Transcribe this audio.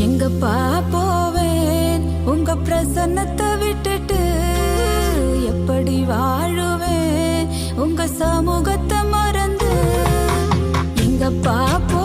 எங்கப்பா போவேன் உங்க பிரசன்னத்தை விட்டுட்டு, எப்படி வாழுவேன் உங்க சமூகத்தை மறந்து. எங்கப்பா போ